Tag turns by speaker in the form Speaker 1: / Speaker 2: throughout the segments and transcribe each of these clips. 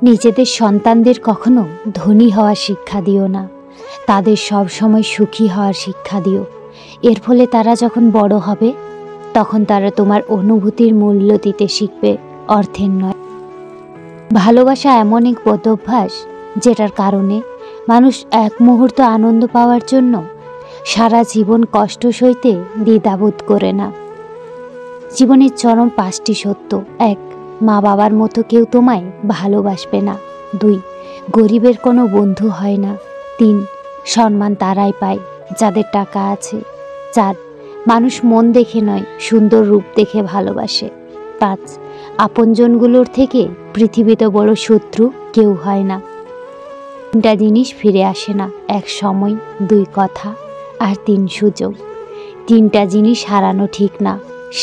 Speaker 1: নিজেদের সন্তানদের কখনো ধনী হওয়ার শিক্ষা দিও না, তাদের সব সময় সুখী হওয়ার শিক্ষা দিও। এর ফলে তারা যখন বড় হবে তখন তারা তোমার অনুভূতির মূল্য দিতে শিখবে, অর্থের নয়। ভালোবাসা এমন এক বদভ্যাস যেটার কারণে মানুষ এক মুহূর্ত আনন্দ পাওয়ার জন্য সারা জীবন কষ্ট সইতে দ্বিধাবোধ করে না। জীবনের চরম 5টি সত্য: 1. মা বাবার মতো কেউ তোমায় ভালোবাসবে না। 2. গরিবের কোনো বন্ধু হয় না। 3. সম্মান তারাই পায় যাদের টাকা আছে। 4. মানুষ মন দেখে নয়, সুন্দর রূপ দেখে ভালোবাসে। 5. আপনজনগুলোর থেকে পৃথিবীতে বড় শত্রু কেউ হয় না। 3টা জিনিস ফিরে আসে না: 1 সময়, 2 কথা, আর 3 সুযোগ। 3টা জিনিস হারানো ঠিক না: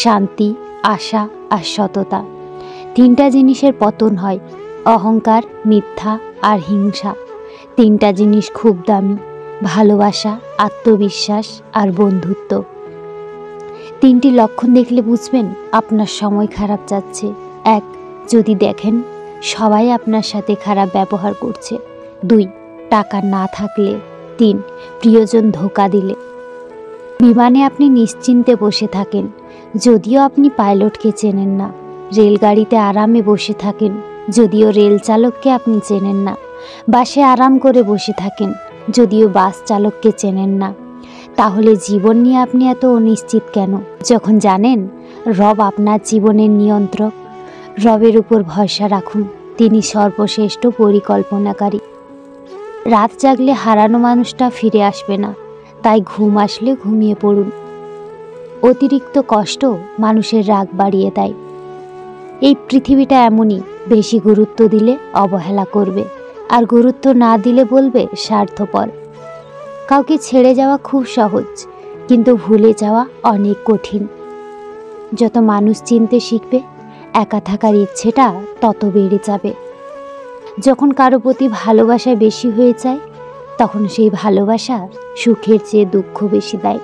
Speaker 1: শান্তি, আশা আর সততা। 3টা জিনিসের পতন হয়: অহংকার, মিথ্যা আর হিংসা। 3টা জিনিস খুব দামি: ভালোবাসা, আত্মবিশ্বাস আর বন্ধুত্ব। 3টি লক্ষণ দেখলে বুঝবেন আপনার সময় খারাপ যাচ্ছে। 1. যদি দেখেন সবাই আপনার সাথে খারাপ ব্যবহার করছে। 2. টাকা না থাকলে। 3. প্রিয়জন ধোঁকা দিলে। বিমানে আপনি নিশ্চিন্তে বসে থাকেন, যদিও আপনি পাইলটকে চেনেন না। রেলগাড়িতে আরামে বসে থাকেন, যদিও রেল চালককে আপনি চেনেন না। বাসে আরাম করে বসে থাকেন, যদিও বাস চালককে চেনেন না। তাহলে জীবন নিয়ে আপনি এত অনিশ্চিত কেন, যখন জানেন রব আপনার জীবনের নিয়ন্ত্রক? রবের উপর ভরসা রাখুন, তিনি সর্বশ্রেষ্ঠ পরিকল্পনাকারী। রাত জাগলে হারানো মানুষটা ফিরে আসবে না, তাই ঘুম আসলে ঘুমিয়ে পড়ুন। অতিরিক্ত কষ্ট মানুষের রাগ বাড়িয়ে দেয়। এই পৃথিবীটা এমনই, বেশি গুরুত্ব দিলে অবহেলা করবে, আর গুরুত্ব না দিলে বলবে স্বার্থপর। কাউকে ছেড়ে যাওয়া খুব সহজ, কিন্তু ভুলে যাওয়া অনেক কঠিন। যত মানুষ চিনতে শিখবে, একা থাকার ইচ্ছেটা তত বেড়ে যাবে। যখন কারো প্রতি ভালোবাসা বেশি হয়ে যায়, তখন সেই ভালোবাসা সুখের চেয়ে দুঃখ বেশি দেয়।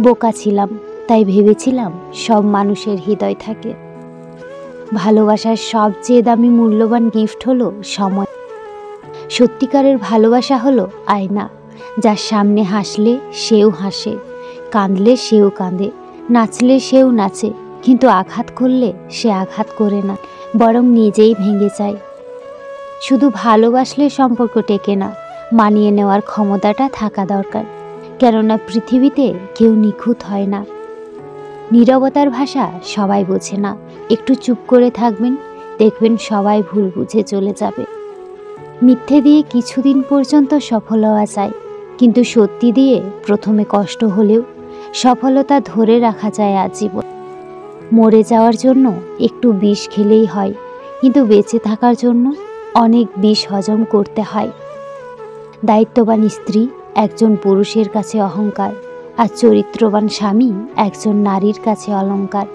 Speaker 1: বোকা ছিলাম, তাই ভেবেছিলাম সব মানুষের হৃদয় থাকে। ভালোবাসার সবচেয়ে দামি মূল্যবান গিফট হলো সময়। সত্যিকারের ভালোবাসা হলো আয়না, যার সামনে হাসলে সেও হাসে, কাঁদলে সেও কাঁদে, নাচলে সেও নাচে, কিন্তু আঘাত করলে সে আঘাত করে না, বরং নিজেই ভেঙে যায়। শুধু ভালোবাসলে সম্পর্ক টেকে না, মানিয়ে নেওয়ার ক্ষমতাটা থাকা দরকার। কেননা পৃথিবীতে কেউ নিখুঁত হয় না। নীরবতার ভাষা সবাই বোঝে না, একটু চুপ করে থাকবেন, দেখবেন সবাই ভুল বুঝে চলে যাবে। মিথ্যে দিয়ে কিছুদিন পর্যন্ত সফল হওয়া যায়, কিন্তু সত্যি দিয়ে প্রথমে কষ্ট হলেও সফলতা ধরে রাখা যায় আজীবন। মরে যাওয়ার জন্য একটু বিষ খেলেই হয়, কিন্তু বেঁচে থাকার জন্য অনেক বিষ হজম করতে হয়। দায়িত্ববান স্ত্রী একজন পুরুষের কাছে অহংকার, আর চরিত্রবান স্বামী একজন নারীর কাছে অলংকার।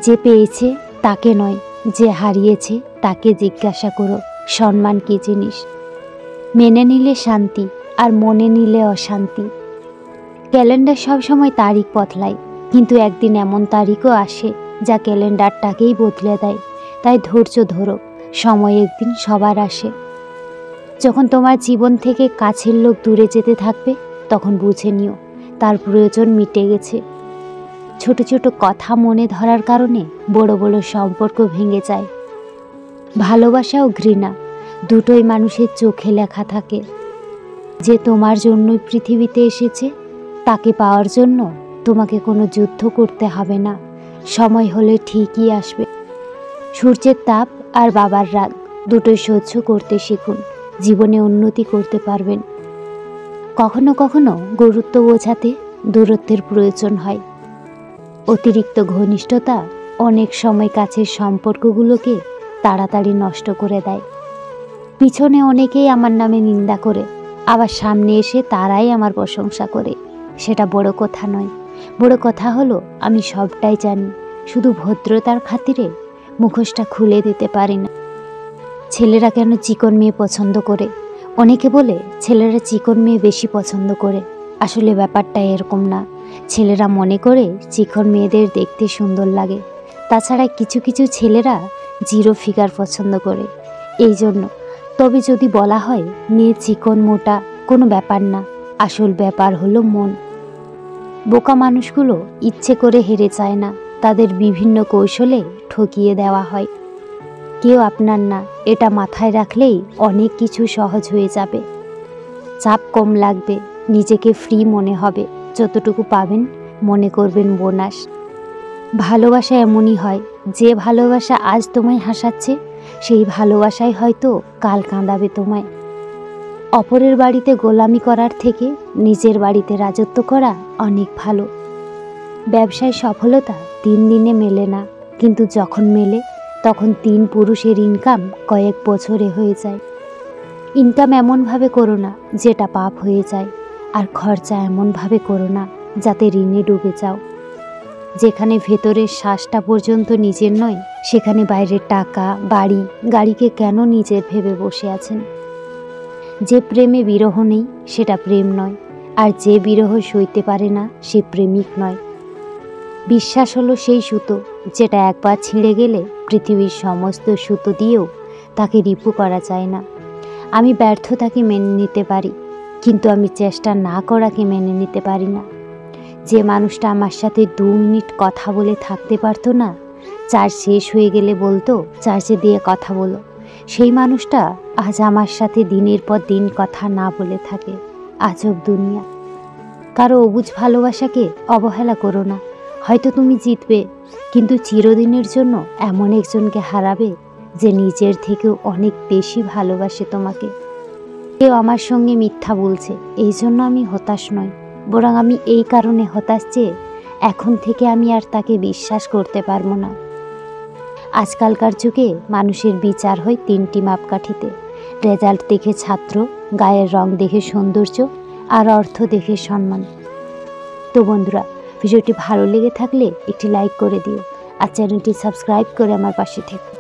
Speaker 1: যে পেয়েছে তাকে নয়, যে হারিয়েছে তাকে জিজ্ঞাসা করো সম্মান কী জিনিস। মেনে নিলে শান্তি, আর মনে নিলে অশান্তি। ক্যালেন্ডার সবসময় তারিখ বদলায়, কিন্তু একদিন এমন তারিখও আসে যা ক্যালেন্ডারটাকেই বদলে দেয়। তাই ধৈর্য ধরো, সময় একদিন সবার আসে। যখন তোমার জীবন থেকে কাছের লোক দূরে যেতে থাকবে, তখন বুঝে নিও তার প্রয়োজন মিটে গেছে। ছোট ছোট কথা মনে ধরার কারণে বড় বড় সম্পর্ক ভেঙে যায়। ভালোবাসা ও ঘৃণা দুটোই মানুষের চোখে লেখা থাকে। যে তোমার জন্যই পৃথিবীতে এসেছে, তাকে পাওয়ার জন্য তোমাকে কোনো যুদ্ধ করতে হবে না। সময় হলে ঠিকই আসবে। সূর্যের তাপ আর বাবার রাগ দুটোই সহ্য করতে শিখুন, জীবনে উন্নতি করতে পারবেন। কখনো কখনো গুরুত্ব বোঝাতে দূরত্বের প্রয়োজন হয়। অতিরিক্ত ঘনিষ্ঠতা অনেক সময় কাছের সম্পর্কগুলোকে তাড়াতাড়ি নষ্ট করে দেয়। পিছনে অনেকেই আমার নামে নিন্দা করে, আবার সামনে এসে তারাই আমার প্রশংসা করে। সেটা বড় কথা নয়। বড় কথা হলো আমি সবটাই জানি, শুধু ভদ্রতার খাতিরে মুখোশটা খুলে দিতে পারি না। ছেলেরা কেন চিকন মেয়ে পছন্দ করে? অনেকে বলে ছেলেরা চিকন মেয়ে বেশি পছন্দ করে। আসলে ব্যাপারটা এরকম না। ছেলেরা মনে করে চিকন মেয়েদের দেখতে সুন্দর লাগে। তাছাড়া কিছু কিছু ছেলেরা জিরো ফিগার পছন্দ করে। এই জন্য তবে যদি বলা হয় মেয়ে চিকন মোটা কোনো ব্যাপার না, আসল ব্যাপার হলো মন। বোকা মানুষগুলো ইচ্ছে করে হেরে যায় না, তাদের বিভিন্ন কৌশলে ঠকিয়ে দেওয়া হয়। কেউ আপনার না, এটা মাথায় রাখলেই অনেক কিছু সহজ হয়ে যাবে। চাপ কম লাগবে, নিজেকে ফ্রি মনে হবে, যতটুকু পাবেন মনে করবেন বোনাস। ভালোবাসা এমনই হয়, যে ভালোবাসা আজ তোমায় হাসাচ্ছে সেই ভালোবাসাই হয়তো কাল কাঁদাবে তোমায়। অপরের বাড়িতে গোলামি করার থেকে নিজের বাড়িতে রাজত্ব করা অনেক ভালো। ব্যবসায় সফলতা 3 দিনে মেলে না, কিন্তু যখন মেলে তখন 3 পুরুষের ইনকাম কয়েক বছরে হয়ে যায়। ইনকাম এমনভাবে করো না যেটা পাপ হয়ে যায়, আর খরচা এমনভাবে করো না যাতে ঋণে ডুবে যাও। যেখানে ভেতরের শ্বাসটা পর্যন্ত নিজের নয়, সেখানে বাইরের টাকা, বাড়ি, গাড়িকে কেন নিজের ভেবে বসে আছেন? যে প্রেমে বিরহ নেই সেটা প্রেম নয়, আর যে বিরহ সইতে পারে না সে প্রেমিক নয়। বিশ্বাস হলো সেই সুতো যেটা একবার ছিঁড়ে গেলে পৃথিবীর সমস্ত সুতো দিয়েও তাকে রিপু করা যায় না। আমি ব্যর্থতাকে মেনে নিতে পারি, কিন্তু আমি চেষ্টা না করাকে মেনে নিতে পারি না। যে মানুষটা আমার সাথে 2 মিনিট কথা বলে থাকতে পারতো না, চার্জ শেষ হয়ে গেলে বলতো চার্জে দিয়ে কথা বলো, সেই মানুষটা আজ আমার সাথে দিনের পর দিন কথা না বলে থাকে। আজব দুনিয়া। কারো অবুঝ ভালোবাসাকে অবহেলা করো না। হয়তো তুমি জিতবে, কিন্তু চিরদিনের জন্য এমন একজনকে হারাবে যে নিজের থেকেও অনেক বেশি ভালোবাসে তোমাকে। কেউ আমার সঙ্গে মিথ্যা বলছে, এই জন্য আমি হতাশ নই, বরং আমি এই কারণে হতাশ যে এখন থেকে আমি আর তাকে বিশ্বাস করতে পারবো না। আজকালকার যুগে মানুষের বিচার হয় 3টি মাপকাঠিতে: রেজাল্ট দেখে ছাত্র, গায়ের রং দেখে সৌন্দর্য, আর অর্থ দেখে সম্মান। তো বন্ধুরা, ভিডিওটি ভালো লেগে থাকলে একটি লাইক করে দিও, আর চ্যানেলটি সাবস্ক্রাইব করে আমার পাশে থেকো।